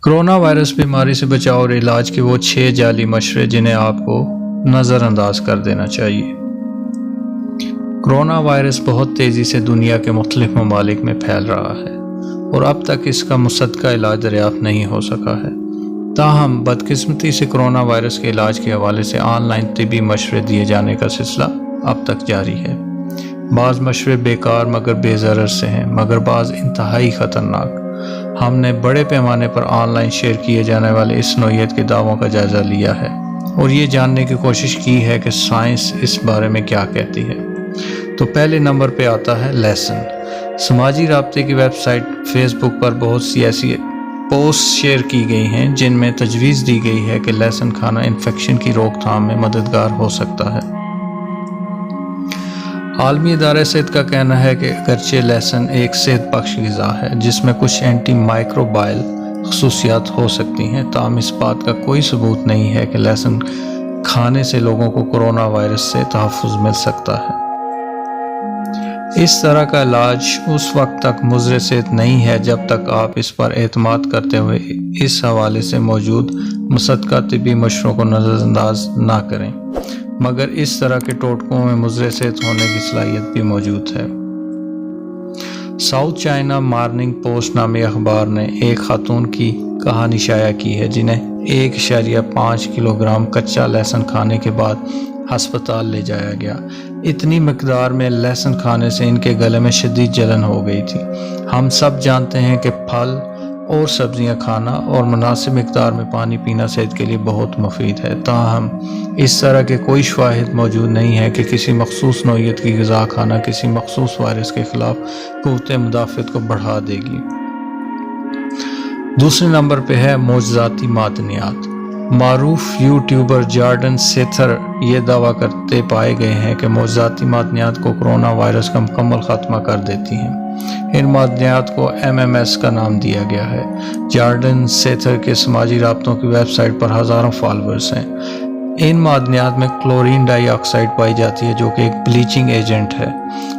Corona virus بیماری سے بچاؤ اور علاج کے وہ 6 جعلی مشورے جنہیں آپ کو نظر انداز کر دینا چاہیے۔ کورونا وائرس بہت تیزی سے دنیا کے مختلف ممالک میں پھیل رہا ہے اور اب تک اس کا مصدقہ علاج دریافت نہیں ہو سکا ہے۔ تاہم بدقسمتی سے کورونا وائرس کے علاج کے حوالے سے آن لائن طبی مشورے دیے جانے کا سلسلہ اب تک جاری ہے۔ بعض مشورے بیکار مگر بے ضرر سے ہیں، مگر بعض انتہائی خطرناک۔ ہم نے بڑے پیمانے پر آن لائن شیئر کیے جانے والے اس نوعیت کے دعووں کا جائزہ لیا ہے اور یہ جاننے کی کوشش کی ہے کہ سائنس اس بارے میں کیا کہتی ہے۔ تو پہلے نمبر پہ آتا ہے لیسن۔ سماجی رابطے کی ویب سائٹ فیس بک پر بہت سی ایسی پوسٹ شیئر کی گئی ہیں جن میں تجویز دی گئی ہے کہ لہسن کھانا انفیکشن کی روک تھام میں مددگار ہو سکتا ہے۔ عالمی ادارہ صحت کا کہنا ہے کہ اگرچہ لہسن ایک صحت بخش غذا ہے جس میں کچھ اینٹی مائکروبائل خصوصیات ہو سکتی ہیں، تاہم اس بات کا کوئی ثبوت نہیں ہے کہ لہسن کھانے سے لوگوں کو کورونا وائرس سے تحفظ مل سکتا ہے۔ اس طرح کا علاج اس وقت تک مضر صحت نہیں ہے جب تک آپ اس پر اعتماد کرتے ہوئے اس حوالے سے موجود مصدقہ طبی مشوروں کو نظر انداز نہ کریں، مگر اس طرح کے ٹوٹکوں میں مضر صحت ہونے کی صلاحیت بھی موجود ہے۔ ساؤتھ چائنا مارننگ پوسٹ نامی اخبار نے ایک خاتون کی کہانی شائع کی ہے جنہیں 1.5 کلو گرام کچا لہسن کھانے کے بعد ہسپتال لے جایا گیا۔ اتنی مقدار میں لہسن کھانے سے ان کے گلے میں شدید جلن ہو گئی تھی۔ ہم سب جانتے ہیں کہ پھل اور سبزیاں کھانا اور مناسب مقدار میں پانی پینا صحت کے لیے بہت مفید ہے، تاہم اس طرح کے کوئی شواہد موجود نہیں ہے کہ کسی مخصوص نوعیت کی غذا کھانا کسی مخصوص وائرس کے خلاف قوت مدافعت کو بڑھا دے گی۔ دوسرے نمبر پہ ہے معجزاتی معدنیات۔ معروف یوٹیوبر جارڈن سیتھر یہ دعویٰ کرتے پائے گئے ہیں کہ معجزاتی معدنیات کو کورونا وائرس کا مکمل خاتمہ کر دیتی ہیں۔ ان معدنیات کو MMS کا نام دیا گیا ہے۔ جارڈن سیتھر کے سماجی رابطوں کی ویب سائٹ پر ہزاروں فالوورز ہیں۔ ان معدنیات میں کلورین ڈائی آکسائڈ پائی جاتی ہے جو کہ ایک بلیچنگ ایجنٹ ہے۔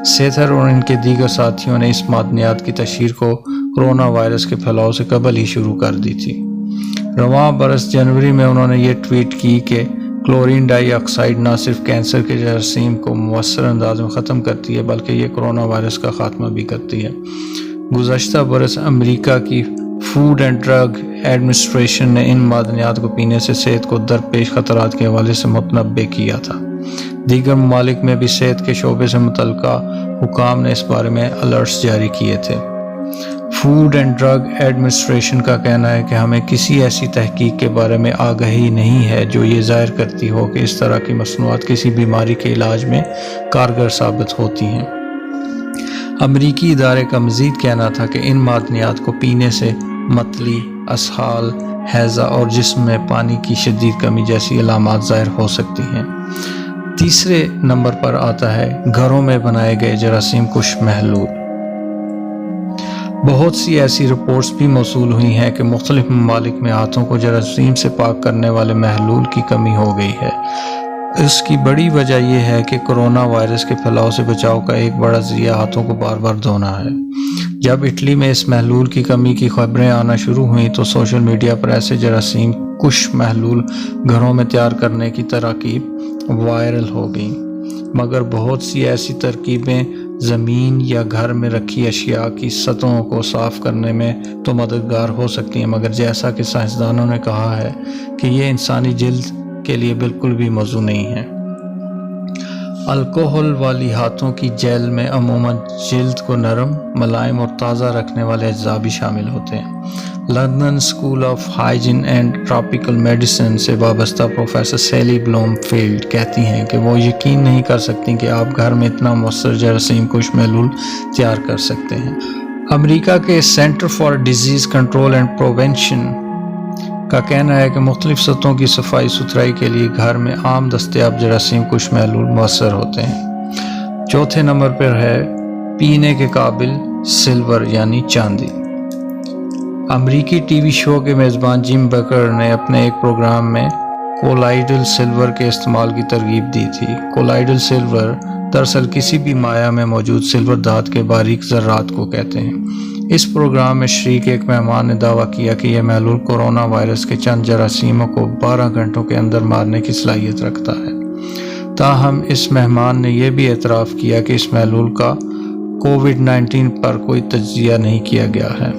سیتھر اور ان کے دیگر ساتھیوں نے اس معدنیات کی تشہیر کو کورونا وائرس کے پھیلاؤ سے قبل ہی شروع کر دی تھی۔ رواں برس جنوری میں انہوں نے یہ ٹویٹ کی کہ کلورین ڈائی آکسائڈ نہ صرف کینسر کے جراثیم کو مؤثر انداز میں ختم کرتی ہے بلکہ یہ کورونا وائرس کا خاتمہ بھی کرتی ہے۔ گزشتہ برس امریکہ کی فوڈ اینڈ ڈرگ ایڈمنسٹریشن نے ان معدنیات کو پینے سے صحت کو درپیش خطرات کے حوالے سے متنبع کیا تھا۔ دیگر ممالک میں بھی صحت کے شعبے سے متعلقہ حکام نے اس بارے میں الرٹس جاری کیے تھے۔ فوڈ اینڈ ڈرگ ایڈمنسٹریشن کا کہنا ہے کہ ہمیں کسی ایسی تحقیق کے بارے میں آگہی نہیں ہے جو یہ ظاہر کرتی ہو کہ اس طرح کی مصنوعات کسی بیماری کے علاج میں کارگر ثابت ہوتی ہیں۔ امریکی ادارے کا مزید کہنا تھا کہ ان معدنیات کو پینے سے متلی، اسہال، ہیضہ اور جسم میں پانی کی شدید کمی جیسی علامات ظاہر ہو سکتی ہیں۔ تیسرے نمبر پر آتا ہے گھروں میں بنائے گئے جراثیم کش محلول۔ بہت سی ایسی رپورٹس بھی موصول ہوئی ہیں کہ مختلف ممالک میں ہاتھوں کو جراثیم سے پاک کرنے والے محلول کی کمی ہو گئی ہے۔ اس کی بڑی وجہ یہ ہے کہ کورونا وائرس کے پھیلاؤ سے بچاؤ کا ایک بڑا ذریعہ ہاتھوں کو بار بار دھونا ہے۔ جب اٹلی میں اس محلول کی کمی کی خبریں آنا شروع ہوئیں تو سوشل میڈیا پر ایسے جراثیم کش محلول گھروں میں تیار کرنے کی ترکیب وائرل ہو گئیں، مگر بہت سی ایسی ترکیبیں زمین یا گھر میں رکھی اشیاء کی سطحوں کو صاف کرنے میں تو مددگار ہو سکتی ہیں، مگر جیسا کہ سائنسدانوں نے کہا ہے کہ یہ انسانی جلد کے لیے بالکل بھی موزوں نہیں ہے۔ الکحل والی ہاتھوں کی جیل میں عموماً جلد کو نرم، ملائم اور تازہ رکھنے والے اجزاء بھی شامل ہوتے ہیں۔ London school of hygiene and tropical medicine سے وابستہ پروفیسر سیلی بلوم فیلڈ کہتی ہیں کہ وہ یقین نہیں کر سکتی کہ آپ گھر میں اتنا مؤثر جراثیم کش محلول تیار کر سکتے ہیں۔ امریکہ کے centre for disease control and prevention کا کہنا ہے کہ مختلف سطحوں کی صفائی ستھرائی کے لیے گھر میں عام دستیاب جراثیم کش محلول مؤثر ہوتے ہیں۔ چوتھے نمبر پر ہے پینے کے قابل سلور یعنی چاندی۔ امریکی ٹی وی شو کے میزبان جم بیکر نے اپنے ایک پروگرام میں کولائیڈل سلور کے استعمال کی ترغیب دی تھی۔ کولائیڈل سلور دراصل کسی بھی مائع میں موجود سلور دھات کے باریک ذرات کو کہتے ہیں۔ اس پروگرام میں شریک ایک مہمان نے دعویٰ کیا کہ یہ محلول کورونا وائرس کے چند جراثیموں کو 12 گھنٹوں کے اندر مارنے کی صلاحیت رکھتا ہے۔ تاہم اس مہمان نے یہ بھی اعتراف کیا کہ اس محلول کا کووڈ-19 پر کوئی تجزیہ نہیں کیا گیا ہے۔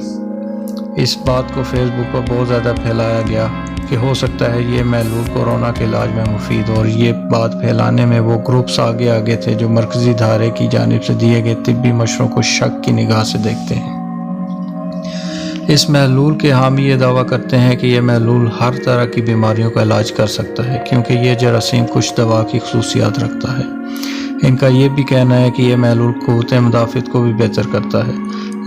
اس بات کو فیس بک پر بہت زیادہ پھیلایا گیا کہ ہو سکتا ہے یہ محلول کورونا کے علاج میں مفید ہو، اور یہ بات پھیلانے میں وہ گروپس آگے تھے جو مرکزی ادارے کی جانب سے دیے گئے طبی مشوروں کو شک کی نگاہ سے دیکھتے ہیں۔ اس محلول کے حامی یہ دعویٰ کرتے ہیں کہ یہ محلول ہر طرح کی بیماریوں کا علاج کر سکتا ہے کیونکہ یہ جراثیم کچھ دوا کی خصوصیات رکھتا ہے۔ ان کا یہ بھی کہنا ہے کہ یہ محلول قوت مدافعت کو بھی بہتر کرتا ہے،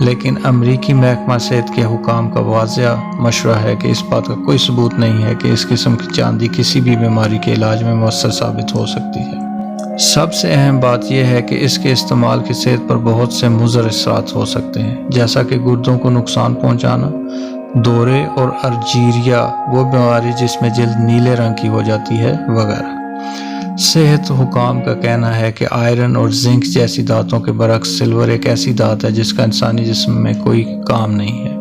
لیکن امریکی محکمہ صحت کے حکام کا واضح مشورہ ہے کہ اس بات کا کوئی ثبوت نہیں ہے کہ اس قسم کی چاندی کسی بھی بیماری کے علاج میں مؤثر ثابت ہو سکتی ہے۔ سب سے اہم بات یہ ہے کہ اس کے استعمال کی صحت پر بہت سے مضر اثرات ہو سکتے ہیں، جیسا کہ گردوں کو نقصان پہنچانا، دورے اور ارجیریا، وہ بیماری جس میں جلد نیلے رنگ کی ہو جاتی ہے، وغیرہ۔ صحت حکام کا کہنا ہے کہ آئرن اور زنک جیسی دھاتوں کے برعکس سلور ایک ایسی دھات ہے جس کا انسانی جسم میں کوئی کام نہیں ہے۔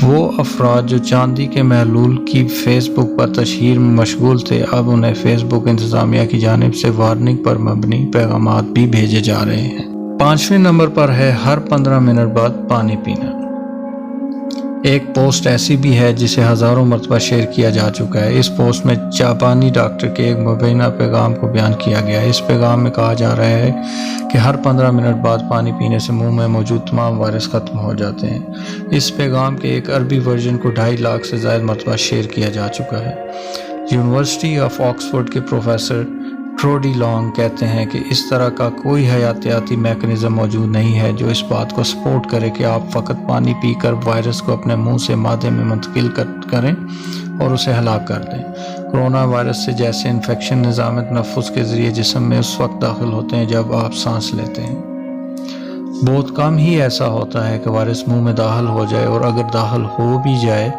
وہ افراد جو چاندی کے محلول کی فیس بک پر تشہیر میں مشغول تھے، اب انہیں فیس بک انتظامیہ کی جانب سے وارننگ پر مبنی پیغامات بھی بھیجے جا رہے ہیں۔ 5ویں نمبر پر ہے ہر 15 منٹ بعد پانی پینا۔ ایک پوسٹ ایسی بھی ہے جسے ہزاروں مرتبہ شیئر کیا جا چکا ہے۔ اس پوسٹ میں جاپانی ڈاکٹر کے ایک مبینہ پیغام کو بیان کیا گیا ہے۔ اس پیغام میں کہا جا رہا ہے کہ ہر 15 منٹ بعد پانی پینے سے منہ میں موجود تمام وائرس ختم ہو جاتے ہیں۔ اس پیغام کے ایک عربی ورژن کو 2.5 لاکھ سے زائد مرتبہ شیئر کیا جا چکا ہے۔ یونیورسٹی آف آکسفورڈ کے پروفیسر ٹروڈی لانگ کہتے ہیں کہ اس طرح کا کوئی حیاتیاتی میکانزم موجود نہیں ہے جو اس بات کو سپورٹ کرے کہ آپ فقط پانی پی کر وائرس کو اپنے منہ سے معدے میں منتقل کریں اور اسے ہلاک کر دیں۔ کرونا وائرس سے جیسے انفیکشن نظام تنفس کے ذریعے جسم میں اس وقت داخل ہوتے ہیں جب آپ سانس لیتے ہیں۔ بہت کم ہی ایسا ہوتا ہے کہ وائرس منہ میں داخل ہو جائے، اور اگر داخل ہو بھی جائے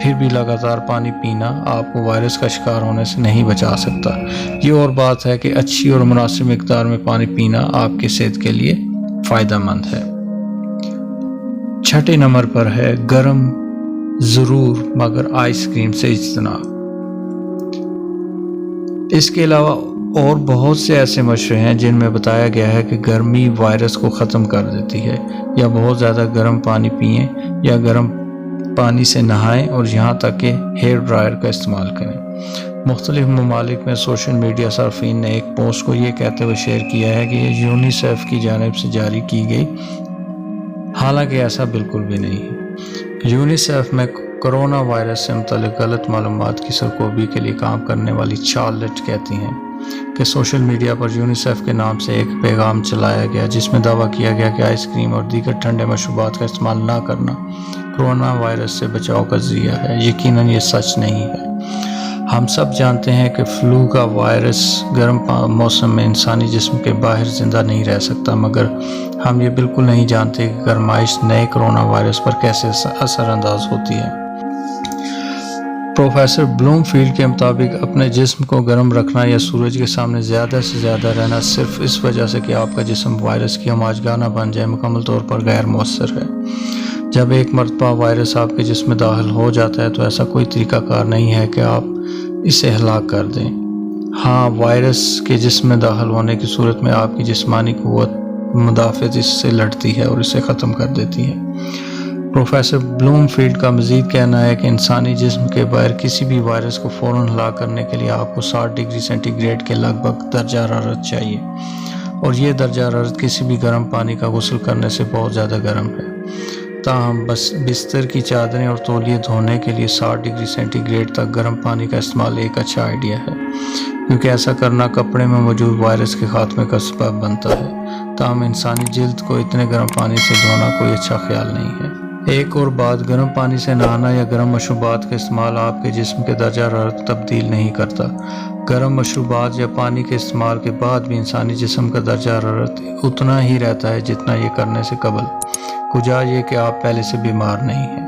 پھر بھی لگاتار پانی پینا آپ کو وائرس کا شکار ہونے سے نہیں بچا سکتا۔ یہ اور بات ہے کہ اچھی اور مناسب مقدار میں پانی پینا آپ کی صحت کے لیے فائدہ مند ہے۔ 6 نمبر پر ہے گرم ضرور مگر آئس کریم سے اجتناب۔ اس کے علاوہ اور بہت سے ایسے مشورے ہیں جن میں بتایا گیا ہے کہ گرمی وائرس کو ختم کر دیتی ہے، یا بہت زیادہ گرم پانی پئیں، یا گرم پانی سے نہائیں، اور یہاں تک کہ ہیئر ڈرائر کا استعمال کریں۔ مختلف ممالک میں سوشل میڈیا صارفین نے ایک پوسٹ کو یہ کہتے ہوئے شیئر کیا ہے کہ یہ یونیسیف کی جانب سے جاری کی گئی، حالانکہ ایسا بالکل بھی نہیں ہے۔ یونیسیف میں کرونا وائرس سے متعلق غلط معلومات کی سرکوبی کے لیے کام کرنے والی چارلٹ کہتی ہیں کہ سوشل میڈیا پر یونیسیف کے نام سے ایک پیغام چلایا گیا جس میں دعویٰ کیا گیا کہ آئس کریم اور دیگر ٹھنڈے مشروبات کا استعمال نہ کرنا کرونا وائرس سے بچاؤ کا ذریعہ ہے۔ یقیناً یہ سچ نہیں ہے۔ ہم سب جانتے ہیں کہ فلو کا وائرس گرم موسم میں انسانی جسم کے باہر زندہ نہیں رہ سکتا، مگر ہم یہ بالکل نہیں جانتے کہ گرمائش نئے کرونا وائرس پر کیسے اثر انداز ہوتی ہے۔ پروفیسر بلوم فیلڈ کے مطابق اپنے جسم کو گرم رکھنا یا سورج کے سامنے زیادہ سے زیادہ رہنا صرف اس وجہ سے کہ آپ کا جسم وائرس کی ہماجگاہ نہ بن جائے مکمل طور پر غیر مؤثر ہے۔ جب ایک مرتبہ وائرس آپ کے جسم میں داخل ہو جاتا ہے تو ایسا کوئی طریقہ کار نہیں ہے کہ آپ اسے ہلاک کر دیں۔ ہاں، وائرس کے جسم میں داخل ہونے کی صورت میں آپ کی جسمانی قوت مدافعت اس سے لڑتی ہے اور اسے ختم کر دیتی ہے۔ پروفیسر بلوم فیلڈ کا مزید کہنا ہے کہ انسانی جسم کے باہر کسی بھی وائرس کو فوراً ہلاک کرنے کے لیے آپ کو 60 ڈگری سینٹی گریڈ کے لگ بھگ درجہ حرارت چاہیے، اور یہ درجہ حرارت کسی بھی گرم پانی کا غسل کرنے سے بہت زیادہ گرم ہے۔ تاہم بستر کی چادریں اور تولیے دھونے کے لیے 60 ڈگری سینٹی گریڈ تک گرم پانی کا استعمال ایک اچھا آئیڈیا ہے، کیونکہ ایسا کرنا کپڑے میں موجود وائرس کے خاتمے کا سبب بنتا ہے۔ تاہم انسانی جلد کو اتنے گرم پانی سے دھونا کوئی اچھا خیال نہیں ہے۔ ایک اور بات، گرم پانی سے نہانا یا گرم مشروبات کا استعمال آپ کے جسم کے درجہ حرارت تبدیل نہیں کرتا۔ گرم مشروبات یا پانی کے استعمال کے بعد بھی انسانی جسم کا درجہ حرارت اتنا ہی رہتا ہے جتنا یہ کرنے سے قبل، کجا یہ کہ آپ پہلے سے بیمار نہیں ہیں۔